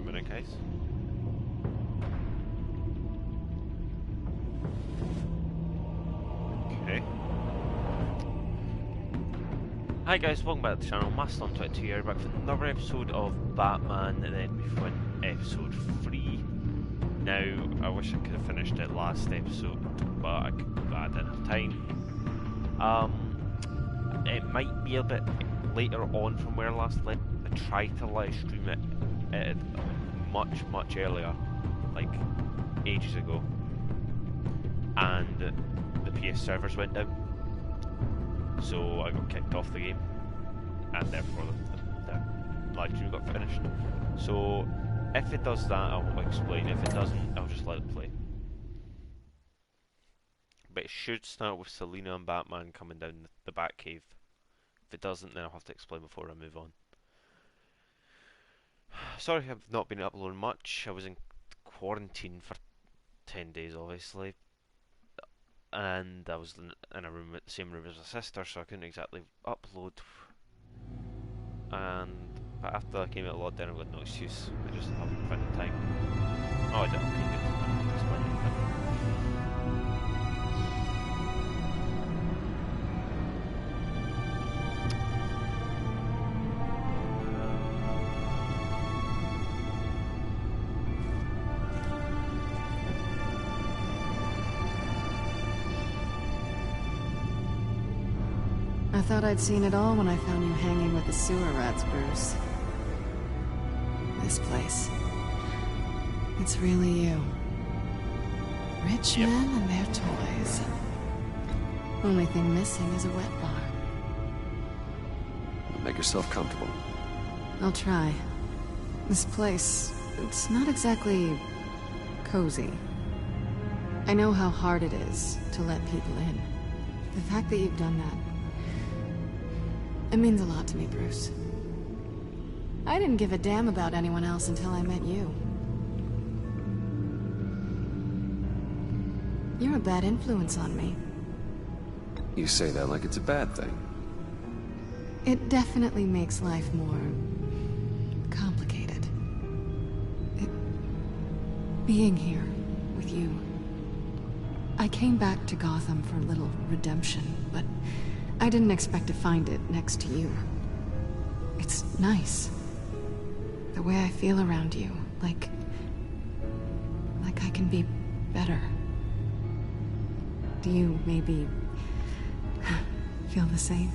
minute, guys. Okay. Hi guys, welcome back to the channel. Maston22 here, back for another episode of Batman and then before episode 3. Now, I wish I could have finished it last episode, but I didn't have time. It might be a bit later on from where I last left. I tried to live stream it much earlier, like ages ago, and the PS servers went down, so I got kicked off the game, and therefore the live stream got finished. So if it does that, I will explain. If it doesn't, I'll just let it play. But it should start with Selina and Batman coming down the Batcave. If it doesn't, then I'll have to explain before I move on. Sorry I've not been uploading much. I was in quarantine for 10 days, obviously. And I was in a room, the same room as my sister, so I couldn't exactly upload. But after I came out of lockdown, I've got no excuse. I just haven't found the time. Oh, I did. Okay, good. That's fine. I thought I'd seen it all when I found you hanging with the sewer rats, Bruce. This place. It's really you. Rich men and their toys. Only thing missing is a wet bar. Make yourself comfortable. I'll try. This place, it's not exactly cozy. I know how hard it is to let people in. The fact that you've done that, it means a lot to me, Bruce. I didn't give a damn about anyone else until I met you. You're a bad influence on me. You say that like it's a bad thing. It definitely makes life more complicated. Being here with you. I came back to Gotham for a little redemption, but I didn't expect to find it next to you. It's nice. The way I feel around you, like I can be better. Do you maybe feel the same?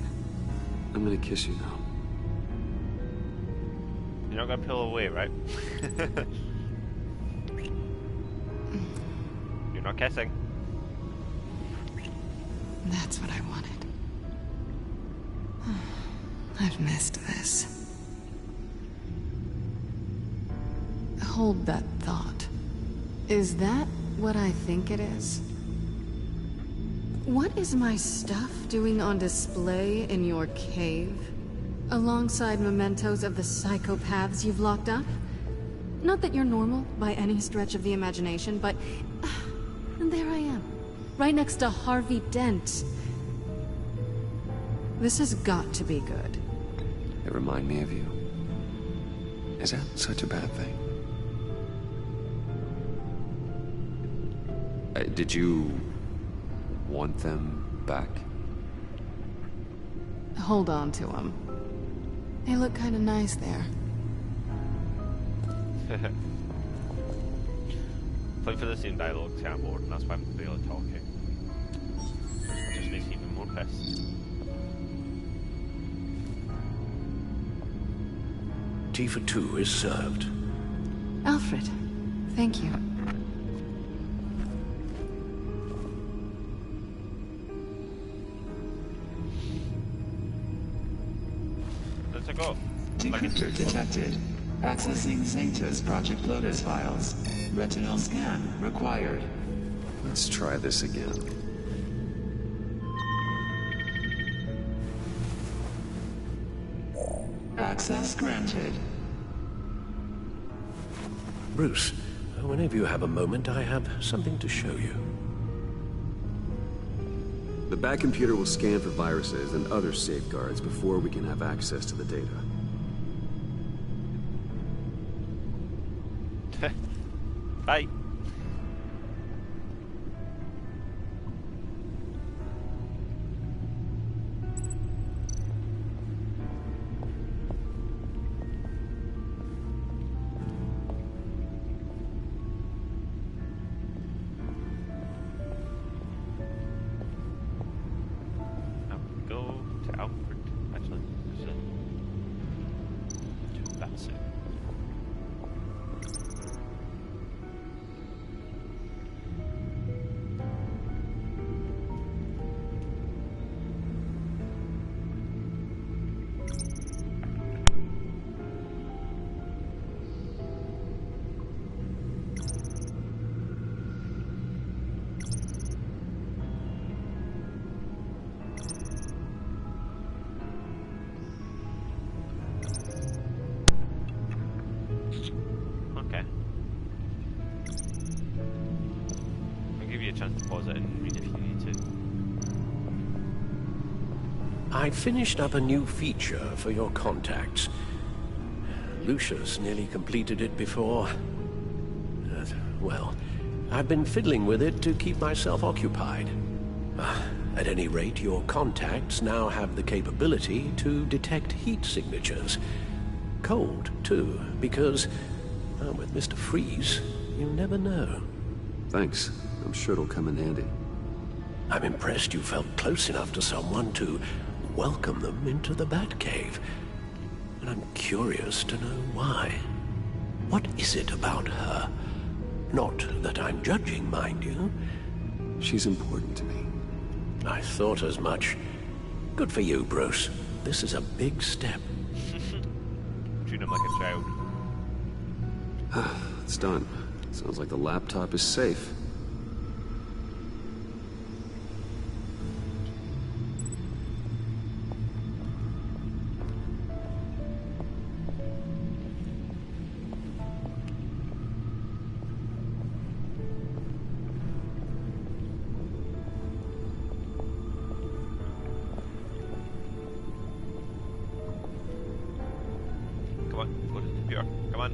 I'm gonna kiss you now. You're not gonna pull away, right? You're not kissing. That's what I wanted. I've missed this. Hold that thought. Is that what I think it is? What is my stuff doing on display in your cave? Alongside mementos of the psychopaths you've locked up? Not that you're normal by any stretch of the imagination, but... and there I am, right next to Harvey Dent. This has got to be good. They remind me of you. Is that such a bad thing? Did you want them back? Hold on to them. They look kind of nice there. Playing for the same dialogue to board, and that's why I'm barely talking. It just makes me even more pissed. Tea for two is served. Alfred, thank you. Let's go. Decryptor detected. Accessing Zeta's Project Lotus files. Retinal scan required. Let's try this again. Access granted. Bruce, whenever you have a moment, I have something to show you. The Bat computer will scan for viruses and other safeguards before we can have access to the data. Bye. Go to Alfred. Actually, is it? That's it. Okay. I'll give you a chance to pause it and read if you need to. I finished up a new feature for your contacts. Lucius nearly completed it before. Well, I've been fiddling with it to keep myself occupied. At any rate, your contacts now have the capability to detect heat signatures. Cold, too, because, with Mr. Freeze, you never know. Thanks. I'm sure it'll come in handy. I'm impressed you felt close enough to someone to welcome them into the Batcave. And I'm curious to know why. What is it about her? Not that I'm judging, mind you. She's important to me. I thought as much. Good for you, Bruce. This is a big step. Treat him like a child. It's done. Sounds like the laptop is safe. Come on, go to the computer. Come on.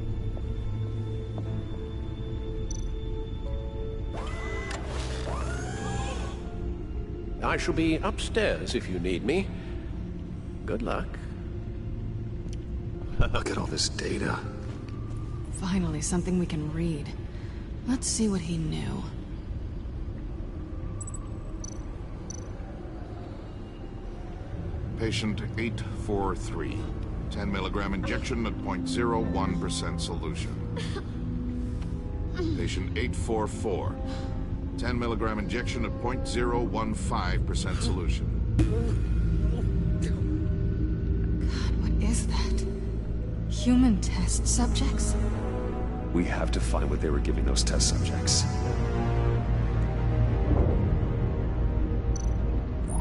I shall be upstairs if you need me. Good luck. Look at all this data. Finally, something we can read. Let's see what he knew. Patient 843. 10 milligram injection at 0.01% solution. Patient 844. 10 milligram injection at 0.015% solution. God, what is that? Human test subjects? We have to find what they were giving those test subjects.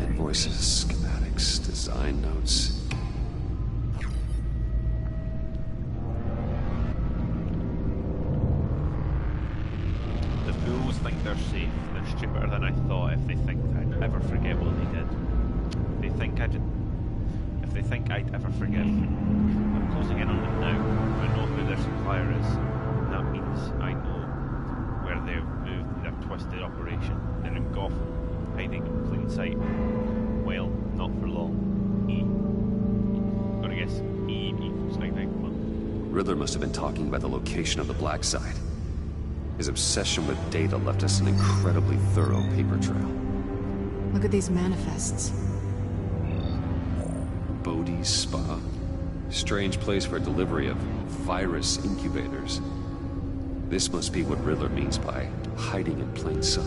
Invoices, schematics, design notes. The fools think they're safe. They're stupider than I thought if they think I'd ever forget what they did. If they think I'd ever forgive. I'm closing in on them now. I know who their supplier is. And that means I know where they've moved their twisted operation. They're in Gotham, hiding in plain sight. Well, not for long. Gonna guess E equals anything. Riddler must have been talking about the location of the black site. His obsession with data left us an incredibly thorough paper trail. Look at these manifests. Bodhi's Spa. Strange place for delivery of virus incubators. This must be what Riddler means by hiding in plain sight.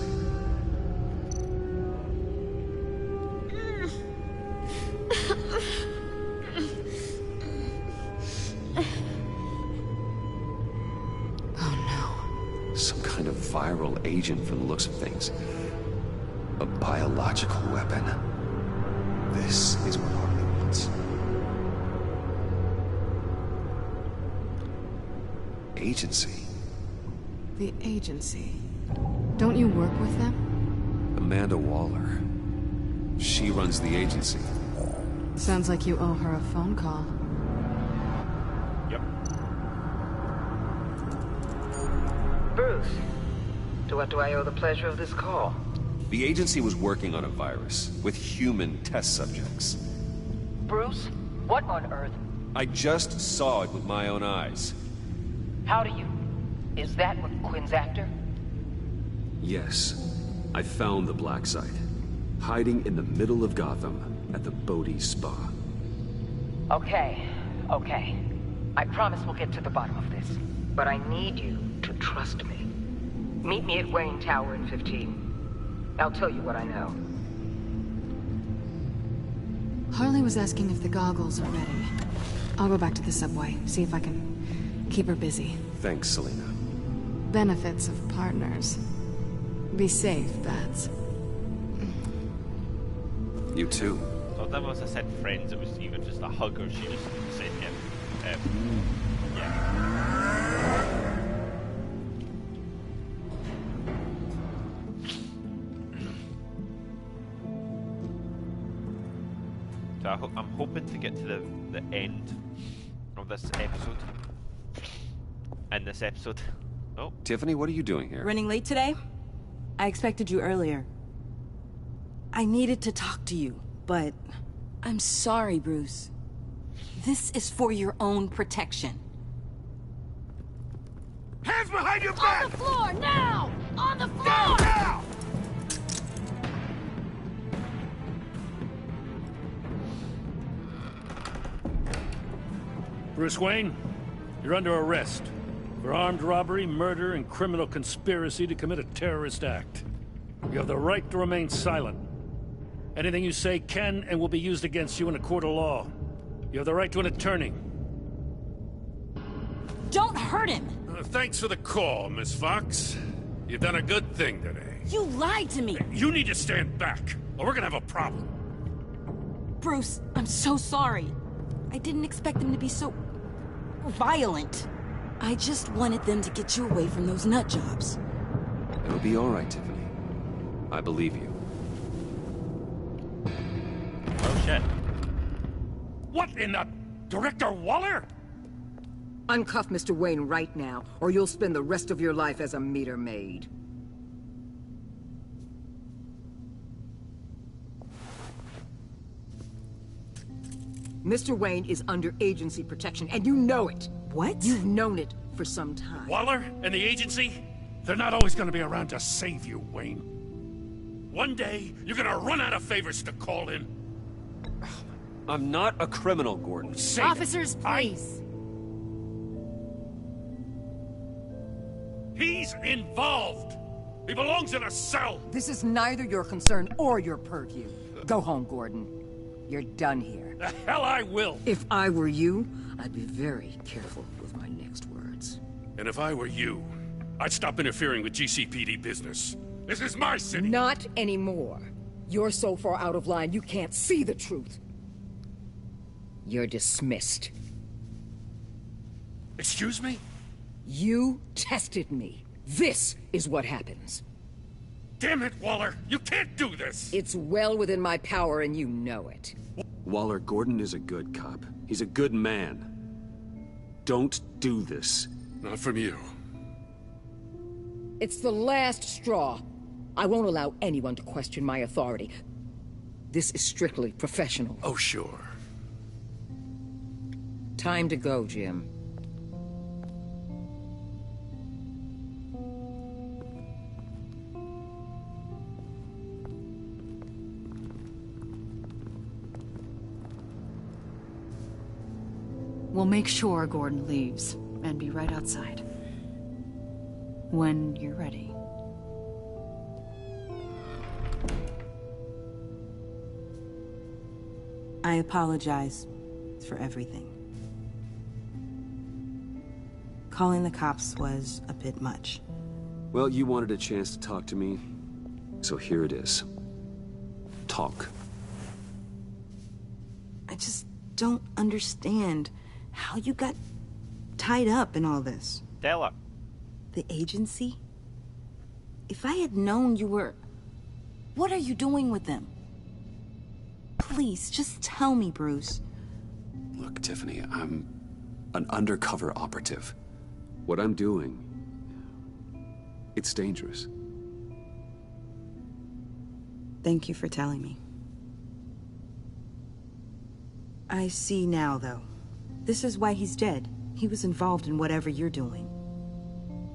Some kind of viral agent from the looks of things. A biological weapon. This is what Harley wants. Agency. The agency. Don't you work with them? Amanda Waller. She runs the agency. Sounds like you owe her a phone call. Yep. Bruce. Bruce. To what do I owe the pleasure of this call? The agency was working on a virus with human test subjects. Bruce? What on earth? I just saw it with my own eyes. How do you... Is that what Quinn's after? Yes, I found the black site, hiding in the middle of Gotham at the Bodhi Spa. Okay. I promise we'll get to the bottom of this. But I need you to trust me. Meet me at Wayne Tower in 15. I'll tell you what I know. Harley was asking if the goggles are ready. I'll go back to the subway, see if I can keep her busy. Thanks, Selena. Benefits of partners. Be safe, Bats. You too. So that was I said friends, it was either just a hug or she just said him. Yeah. So I'm hoping to get to the end of this episode. In this episode. Oh. Tiffany, what are you doing here? Running late today? I expected you earlier. I needed to talk to you, but... I'm sorry, Bruce. This is for your own protection. Hands behind your back! On the floor, now! On the floor! Down, now! Bruce Wayne, you're under arrest for armed robbery, murder, and criminal conspiracy to commit a terrorist act. You have the right to remain silent. Anything you say can and will be used against you in a court of law. You have the right to an attorney. Don't hurt him! Thanks for the call, Miss Fox. You've done a good thing today. You lied to me! You need to stand back, or we're gonna have a problem. Bruce, I'm so sorry. I didn't expect them to be so... violent. I just wanted them to get you away from those nut jobs. It'll be all right, Tiffany. I believe you. Oh shit. What in the... Director Waller? Uncuff Mr. Wayne right now, or you'll spend the rest of your life as a meter maid. Mr. Wayne is under agency protection, and you know it. What? You've known it for some time. Waller and the agency? They're not always gonna be around to save you, Wayne. One day, you're gonna run out of favors to call in. I'm not a criminal, Gordon. Say Officers, please. He's involved. He belongs in a cell. This is neither your concern or your purview. Go home, Gordon. You're done here. The hell I will. If I were you, I'd be very careful with my next words. And if I were you, I'd stop interfering with GCPD business. This is my city. Not anymore. You're so far out of line, you can't see the truth. You're dismissed. Excuse me? You tested me. This is what happens. Damn it, Waller! You can't do this! It's well within my power, and you know it. Waller, Gordon is a good cop. He's a good man. Don't do this. Not from you. It's the last straw. I won't allow anyone to question my authority. This is strictly professional. Oh, sure. Time to go, Jim. We'll make sure Gordon leaves, and be right outside. When you're ready. I apologize for everything. Calling the cops was a bit much. Well, you wanted a chance to talk to me, so here it is. Talk. I just don't understand how you got tied up in all this. Tell her. The agency? If I had known you were... What are you doing with them? Please, just tell me, Bruce. Look, Tiffany, I'm an undercover operative. What I'm doing It's dangerous. Thank you for telling me. I see now, though. This is why he's dead. He was involved in whatever you're doing.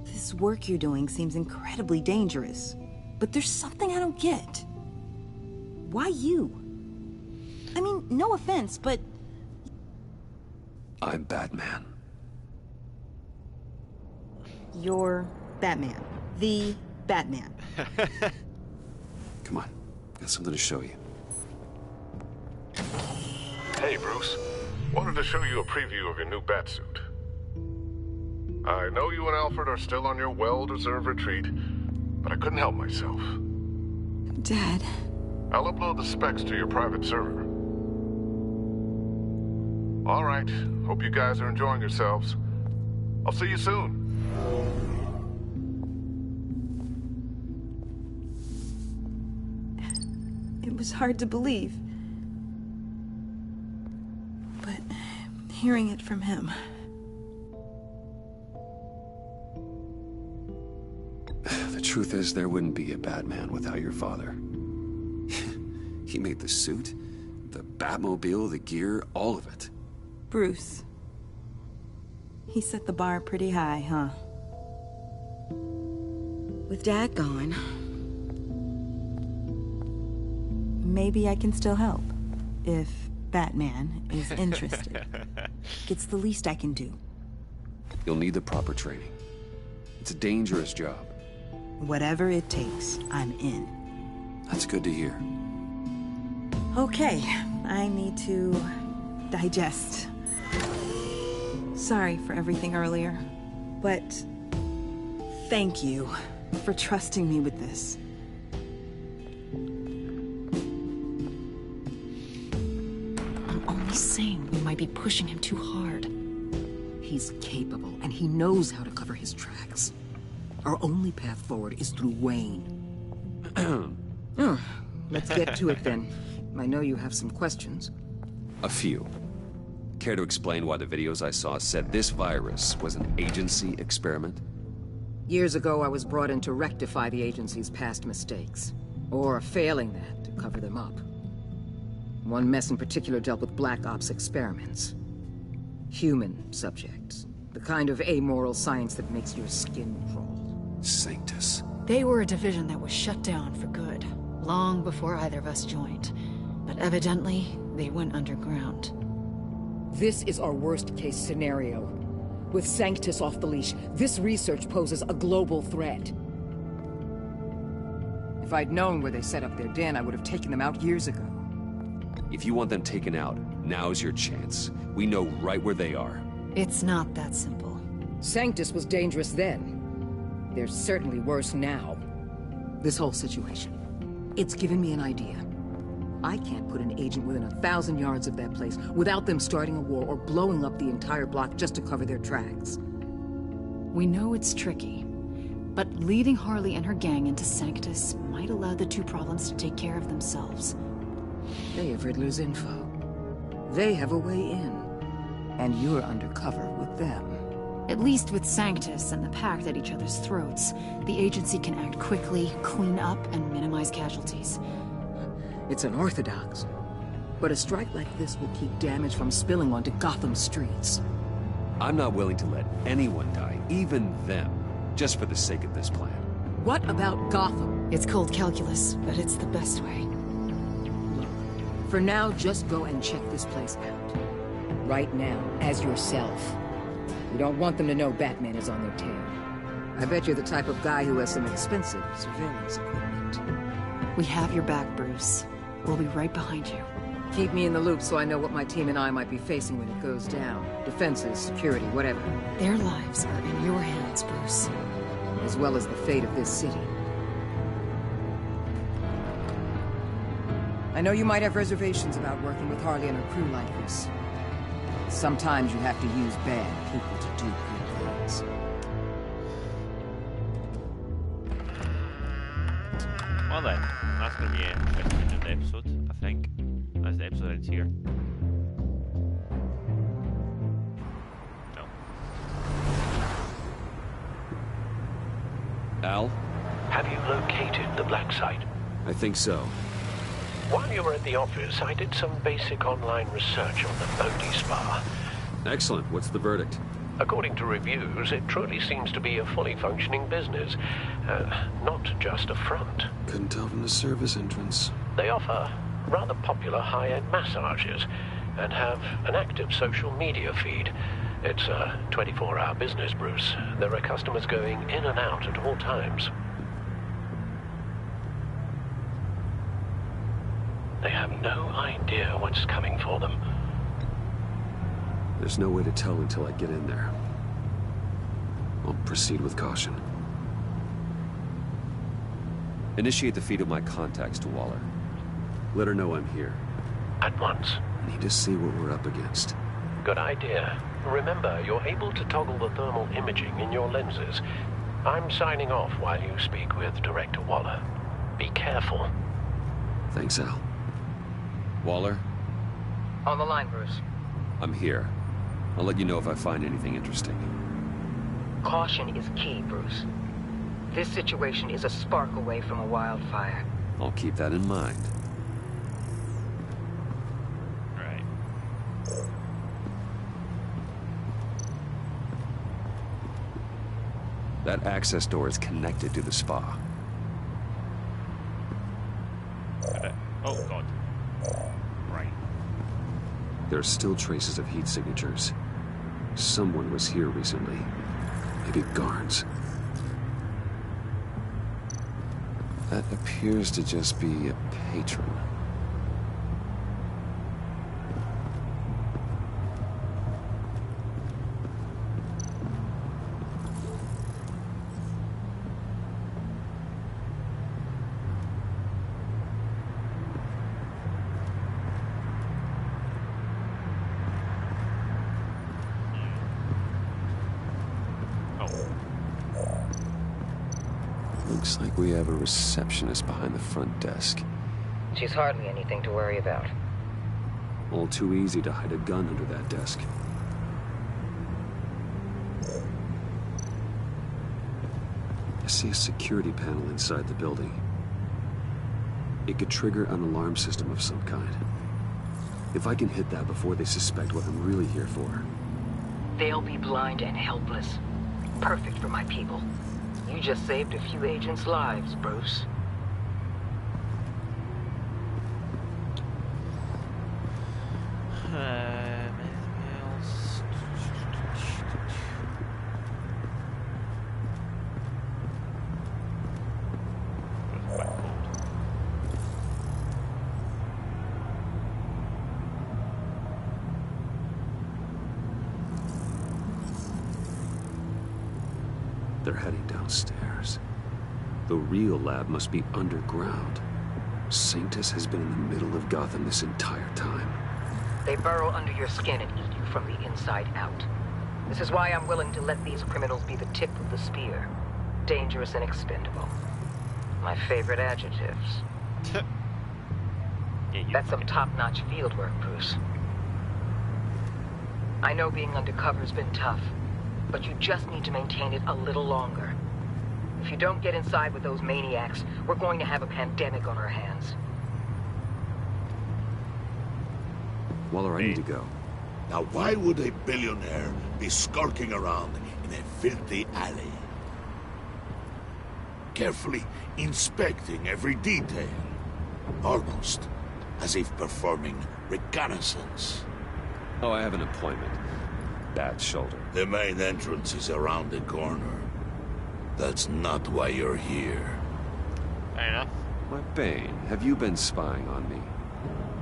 This work you're doing seems incredibly dangerous. But there's something I don't get. Why you? I mean, no offense, but... I'm Batman. You're Batman. The Batman. Come on, got something to show you. Hey, Bruce. Wanted to show you a preview of your new batsuit. I know you and Alfred are still on your well-deserved retreat, but I couldn't help myself. Dad. I'll upload the specs to your private server. All right. Hope you guys are enjoying yourselves. I'll see you soon. It was hard to believe. But hearing it from him... The truth is, there wouldn't be a Batman without your father. He made the suit, the Batmobile, the gear, all of it. Bruce. He set the bar pretty high, huh? With Dad gone... maybe I can still help. If Batman is interested. It's the least I can do. You'll need the proper training. It's a dangerous job. Whatever it takes, I'm in. That's good to hear. Okay, I need to digest. Sorry for everything earlier, but thank you for trusting me with this. I'm only saying we might be pushing him too hard. He's capable, and he knows how to cover his tracks. Our only path forward is through Wayne. Let's get to it then. I know you have some questions. A few. Care to explain why the videos I saw said this virus was an agency experiment? Years ago, I was brought in to rectify the agency's past mistakes. Or, failing that, to cover them up. One mess in particular dealt with Black Ops experiments. Human subjects. The kind of amoral science that makes your skin crawl. Sanctus. They were a division that was shut down for good, long before either of us joined. But evidently, they went underground. This is our worst-case scenario. With Sanctus off the leash, this research poses a global threat. If I'd known where they set up their den, I would have taken them out years ago. If you want them taken out, now's your chance. We know right where they are. It's not that simple. Sanctus was dangerous then. They're certainly worse now. This whole situation, it's given me an idea. I can't put an agent within 1,000 yards of that place without them starting a war or blowing up the entire block just to cover their tracks. We know it's tricky, but leading Harley and her gang into Sanctus might allow the two problems to take care of themselves. They have Riddler's info. They have a way in. And you're undercover with them. At least with Sanctus and the Pact at each other's throats, the agency can act quickly, clean up, and minimize casualties. It's unorthodox. But a strike like this will keep damage from spilling onto Gotham streets. I'm not willing to let anyone die, even them, just for the sake of this plan. What about Gotham? It's cold calculus, but it's the best way. Look, for now, just go and check this place out. Right now, as yourself. We don't want them to know Batman is on their tail. I bet you're the type of guy who has some expensive surveillance equipment. We have your back, Bruce. We'll be right behind you. Keep me in the loop so I know what my team and I might be facing when it goes down. Defenses, security, whatever. Their lives are in your hands, Bruce. As well as the fate of this city. I know you might have reservations about working with Harley and her crew like this. Sometimes you have to use bad people to do good things. Well then, that's going to be it for the end of the episode, I think. As the episode ends here. No. Al? Have you located the black site? I think so. While you were at the office, I did some basic online research on the Bodhi Spa. Excellent. What's the verdict? According to reviews, it truly seems to be a fully functioning business. Not just a front. Couldn't tell from the service entrance. They offer rather popular high-end massages and have an active social media feed. It's a 24-hour business, Bruce. There are customers going in and out at all times. They have no idea what's coming for them. There's no way to tell until I get in there. I'll proceed with caution. Initiate the feed of my contacts to Waller. Let her know I'm here. At once. I need to see what we're up against. Good idea. Remember, you're able to toggle the thermal imaging in your lenses. I'm signing off while you speak with Director Waller. Be careful. Thanks, Al. Waller? On the line, Bruce. I'm here. I'll let you know if I find anything interesting. Caution is key, Bruce. This situation is a spark away from a wildfire. I'll keep that in mind. Right. That access door is connected to the spa. Oh, God. Right. There are still traces of heat signatures. Someone was here recently. Maybe guards. That appears to just be a patron. Looks like we have a receptionist behind the front desk. She's hardly anything to worry about. All too easy to hide a gun under that desk. I see a security panel inside the building. It could trigger an alarm system of some kind. If I can hit that before they suspect what I'm really here for. They'll be blind and helpless. Perfect for my people. You just saved a few agents' lives, Bruce. They're heading downstairs. The real lab must be underground. Sanctus has been in the middle of Gotham this entire time. They burrow under your skin and eat you from the inside out. This is why I'm willing to let these criminals be the tip of the spear. Dangerous and expendable. My favorite adjectives. That's some top-notch field work, Bruce. I know being undercover's been tough, but you just need to maintain it a little longer. If you don't get inside with those maniacs, we're going to have a pandemic on our hands. Waller, I need to go. Now why would a billionaire be skulking around in a filthy alley? Carefully inspecting every detail. Almost as if performing reconnaissance. Oh, I have an appointment. Bad shoulder. The main entrance is around the corner. That's not why you're here. Fair enough. My Bane, have you been spying on me?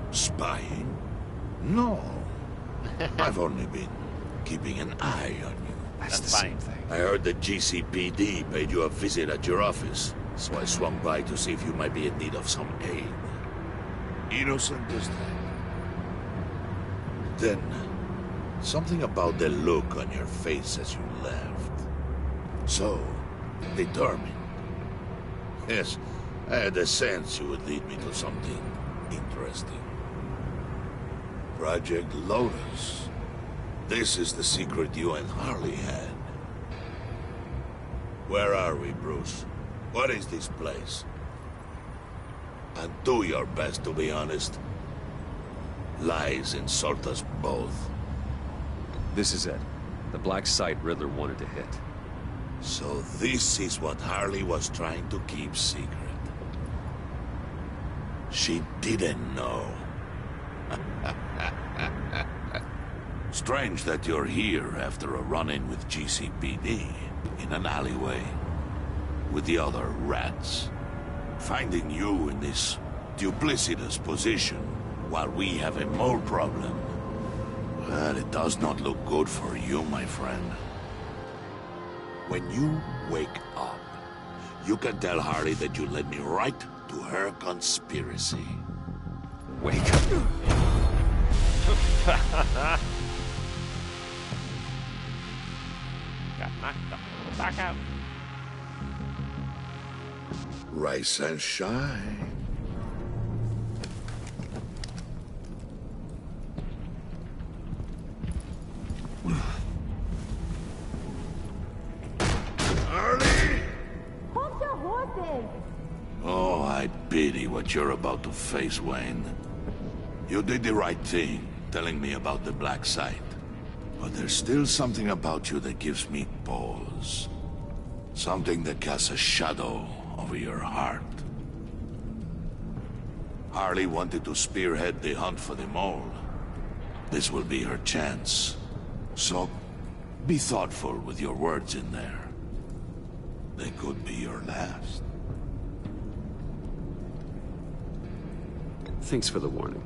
Spying? No. I've only been keeping an eye on you. That's the same thing. I heard the GCPD paid you a visit at your office, so I swung by to see if you might be in need of some aid. Innocent as that. Then, something about the look on your face as you left. So, determined. Yes, I had a sense you would lead me to something interesting. Project Lotus. This is the secret you and Harley had. Where are we, Bruce? What is this place? And do your best to be honest. Lies insult us both. This is it. The black site Riddler wanted to hit. So this is what Harley was trying to keep secret. She didn't know. Strange that you're here after a run-in with GCPD in an alleyway with the other rats. Finding you in this duplicitous position while we have a mole problem. Well, it does not look good for you, my friend. When you wake up, you can tell Harley that you led me right to her conspiracy. Wake up. Got knocked the back out. Rise and shine. Harley! Hold your horses! Oh, I pity what you're about to face, Wayne. You did the right thing, telling me about the black site. But there's still something about you that gives me pause. Something that casts a shadow over your heart. Harley wanted to spearhead the hunt for the mole. This will be her chance. So, be thoughtful with your words in there. They could be your last. Thanks for the warning.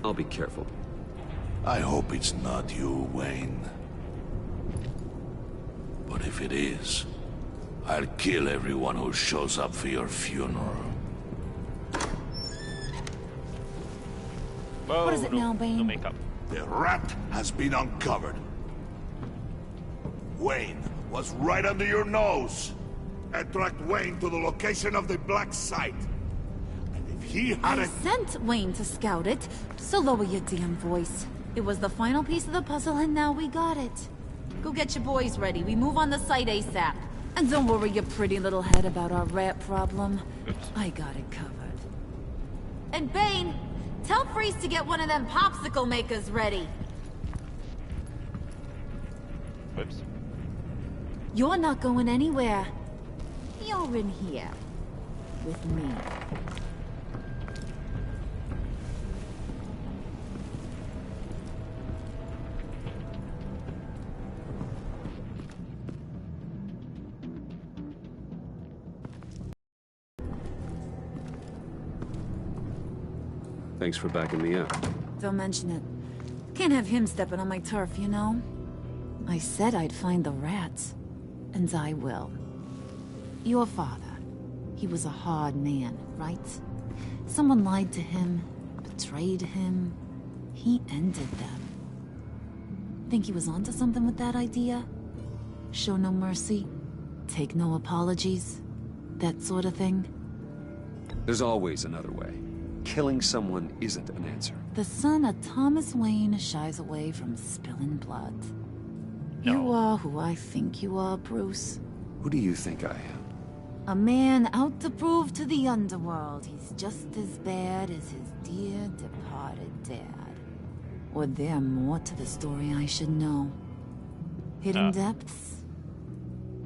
I'll be careful. I hope it's not you, Wayne. But if it is, I'll kill everyone who shows up for your funeral. Whoa, What is it now, Bane? No makeup. The rat has been uncovered. Wayne was right under your nose. I tracked Wayne to the location of the black site. And if he I hadn't... sent Wayne to scout it, so lower your damn voice. It was the final piece of the puzzle, and now we got it. Go get your boys ready. We move on the site ASAP. And don't worry your pretty little head about our rat problem. Oops. I got it covered. And Bane, tell Freeze to get one of them popsicle makers ready. Whoops. You're not going anywhere. You're in here. With me. Thanks for backing me up. Don't mention it. Can't have him stepping on my turf, you know? I said I'd find the rats. And I will. Your father. He was a hard man, right? Someone lied to him, betrayed him. He ended them. Think he was onto something with that idea? Show no mercy? Take no apologies? That sort of thing? There's always another way. Killing someone isn't an answer. The son of Thomas Wayne shies away from spilling blood. You are who I think you are, Bruce. Who do you think I am? A man out to prove to the underworld he's just as bad as his dear departed dad. Or there more to the story I should know. Hidden depths?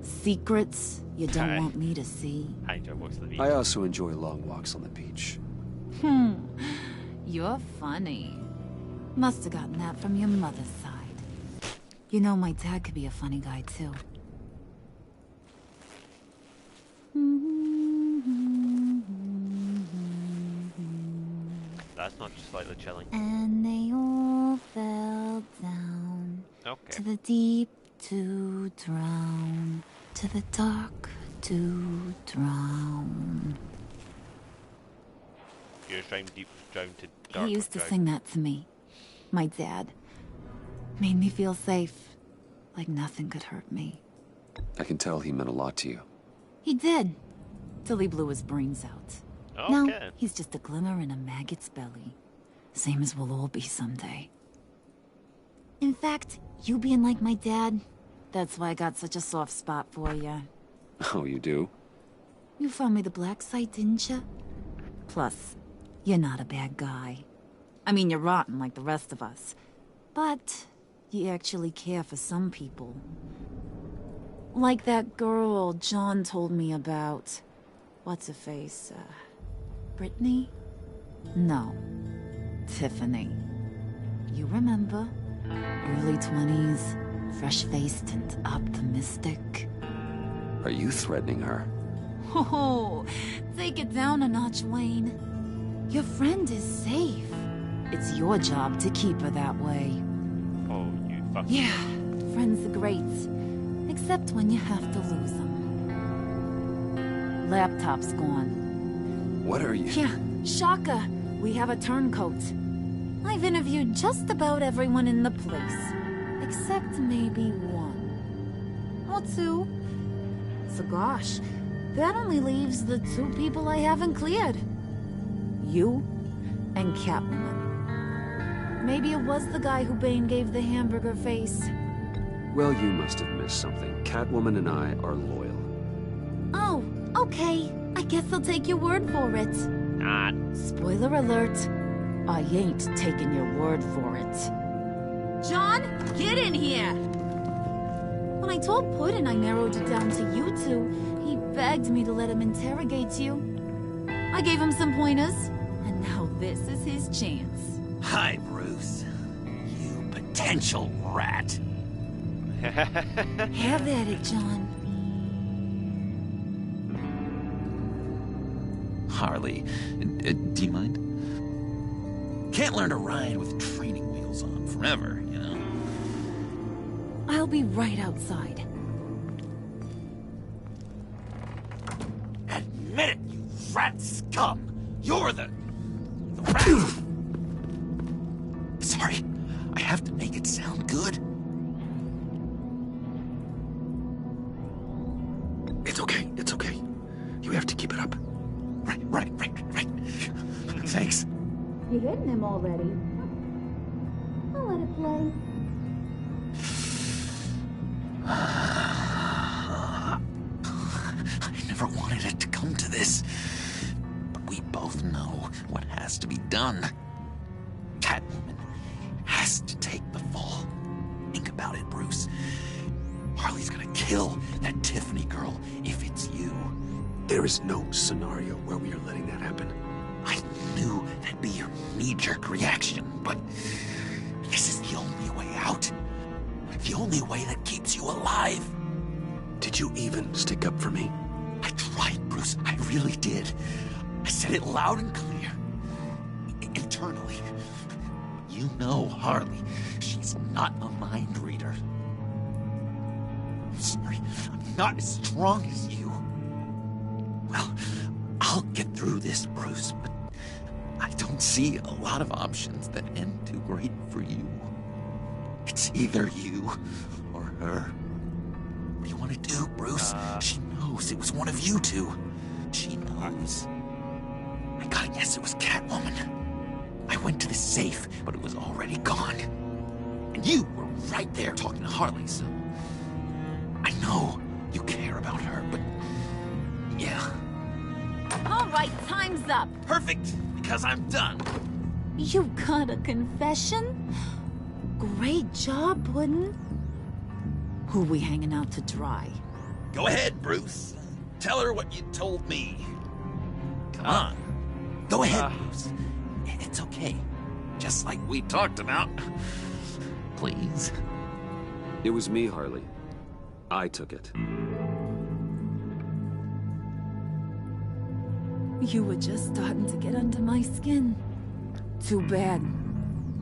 Secrets you don't want me to see? I enjoy walks on the beach. I also enjoy long walks on the beach. You're funny. Must have gotten that from your mother's side. You know, my dad could be a funny guy, too. That's not just slightly chilling. And they all fell down to the deep to drown, to the dark to drown. You're drowned deep, drowned to dark. He used to sing that to me. My dad. Made me feel safe. Like nothing could hurt me. I can tell he meant a lot to you. He did. Till he blew his brains out. Okay. Now, he's just a glimmer in a maggot's belly. Same as we'll all be someday. In fact, you being like my dad, that's why I got such a soft spot for you. Oh, you do? You found me the black site, didn't you? Plus, you're not a bad guy. I mean, you're rotten like the rest of us. But you actually care for some people. Like that girl John told me about. What's her face? Brittany? No. Tiffany. You remember? Early 20s, fresh-faced and optimistic. Are you threatening her? Oh, take it down a notch, Wayne. Your friend is safe. It's your job to keep her that way. Oh, you fucking... Yeah, friends are great. Except when you have to lose them. Laptop's gone. What are you... Yeah, shocker. We have a turncoat. I've interviewed just about everyone in the place. Except maybe one. Or two. So gosh, that only leaves the two people I haven't cleared. You and Catwoman. Maybe it was the guy who Bane gave the hamburger face. Well, you must have missed something. Catwoman and I are loyal. Oh, okay. I guess I'll take your word for it. Nah. Spoiler alert. I ain't taking your word for it. John, get in here! When I told Puddin' I narrowed it down to you two, he begged me to let him interrogate you. I gave him some pointers, and now this is his chance. Hi, Bruce. You potential rat. Have at it, John. Harley, do you mind? Can't learn to ride with training wheels on forever, you know? I'll be right outside. Admit it, you rat scum! You're the rat! Sorry, I have to make it sound good. It's okay, it's okay. You have to keep it up. Right. Thanks. You're hitting him already. I'll let it play. I never wanted it to come to this. But we both know what has to be done. Catwoman has to take the fall. Think about it, Bruce. Harley's gonna kill that Tiffany girl if it's you. There is no scenario where we are letting that happen. I knew that'd be your knee-jerk reaction, but this is the only way out. The only way that keeps you alive. Did you even stick up for me? I tried, Bruce. I really did. I said it loud and clear. Internally. You know Harley. She's not a mind reader. I'm sorry. I'm not as strong as you. Well, I'll get through this, Bruce, but I don't see a lot of options that end too great for you. It's either you or her. What do you want to do, Bruce? She knows it was one of you two. She knows. I gotta guess it was Catwoman. I went to the safe, but it was already gone. And you were right there talking to Harley, so... I know you care about her, but... yeah. All right, time's up. Perfect, because I'm done. You got a confession? Great job, Puddin'. Who we hanging out to dry? Go ahead, Bruce. Tell her what you told me. Come on. Go ahead, Bruce. It's okay. Just like we talked about. Please. It was me, Harley. I took it. You were just starting to get under my skin. Too bad.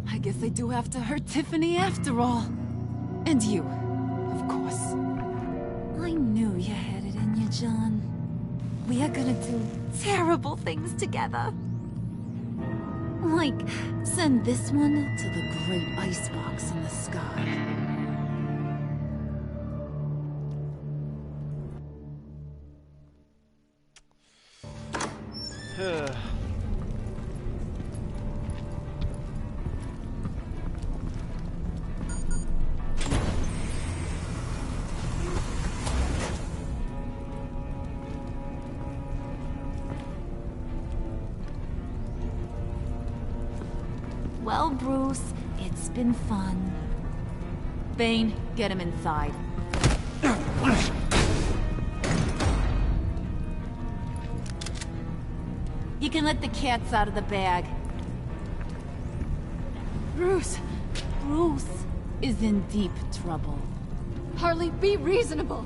I guess I do have to hurt Tiffany after all. And you, of course. I knew you had it in you, John. We are gonna do terrible things together. Like, send this one to the great icebox in the sky. Well, Bruce, it's been fun. Bane, get him inside. You can let the cats out of the bag. Bruce is in deep trouble. Harley, be reasonable.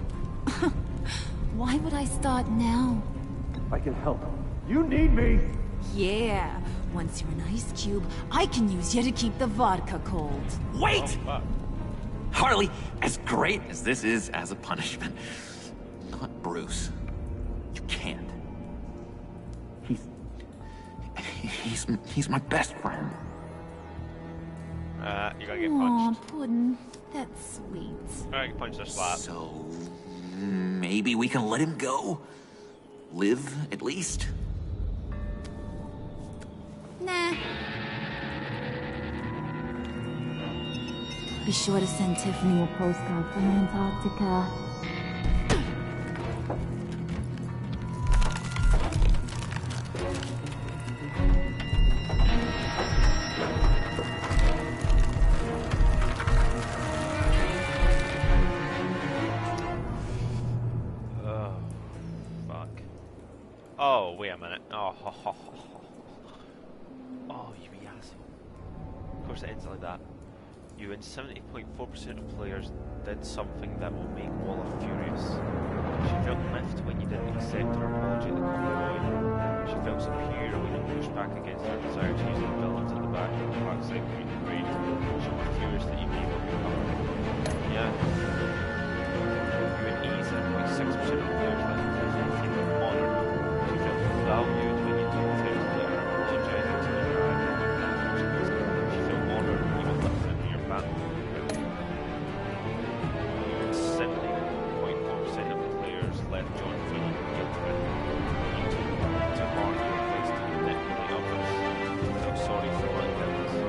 Why would I start now? I can help. You need me! Yeah, once you're an ice cube, I can use you to keep the vodka cold. Wait! Oh, Harley, as great as this is as a punishment, not Bruce. You can't. He's my best friend. You gotta get punched. Aw, Puddin', that's sweet. Alright, get punched or slap. So, maybe we can let him go? Live, at least? Nah. Be sure to send Tiffany a postcard from Antarctica. Oh, wait a minute. Oh, oh, you wee asshole. Of course it ends like that. You and 70.4% of players did something that will make Waller furious. She felt miffed when you didn't accept her apology at the convoy. She felt superior when you pushed back against her desire to use the villains at the back of the parkside parade. She was furious that you gave up your cover. Yeah. You and 87.6% of players let the feel honoured. Valued when you took time to let her apologize to the drag. She felt honoured when you left her into your battle. 70.4% of the players left John feeling guilty. You took to heart your advice to manipulate others. Felt sorry for letting them as you.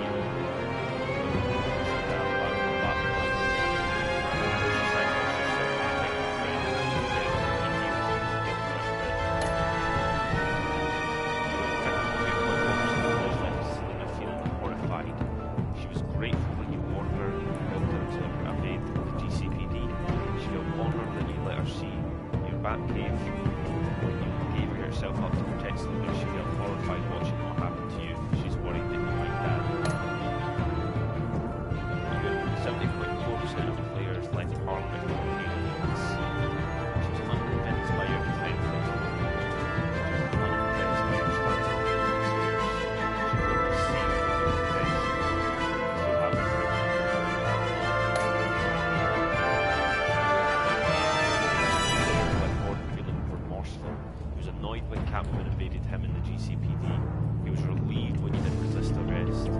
Batcave. When you gave yourself up to protect someone, she felt horrified watching what happened to you. She's worried that you might die. Even 70.4% of the players left Parliament for feelings. She was unconvinced by your defense. She was unconvinced by your stance on the players. She felt deceived with your defense. So happy to He was annoyed when Catwoman invaded him in the GCPD. He was relieved when you didn't resist arrest.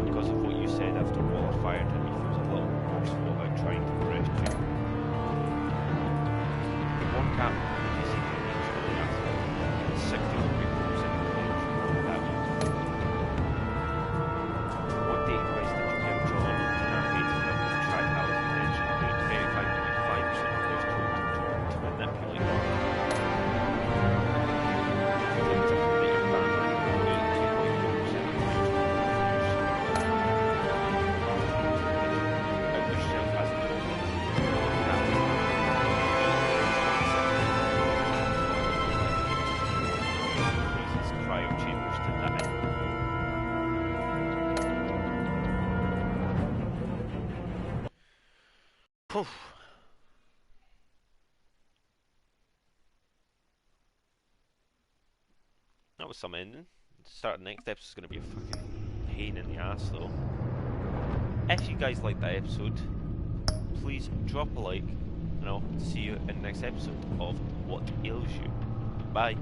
Because of what you said after Waller fired him, he feels a little remorseful about trying to arrest you. The one Catwoman in the GCPD was really asshole, and 61 people said the players reported that one. What database did you get drawn into navigating up the Tri-House convention? You had verified that 5% of players told to manipulate one. That was some ending. The start of the next episode is going to be a fucking pain in the ass though. If you guys liked that episode, please drop a like and I'll see you in the next episode of What Ails You. Bye.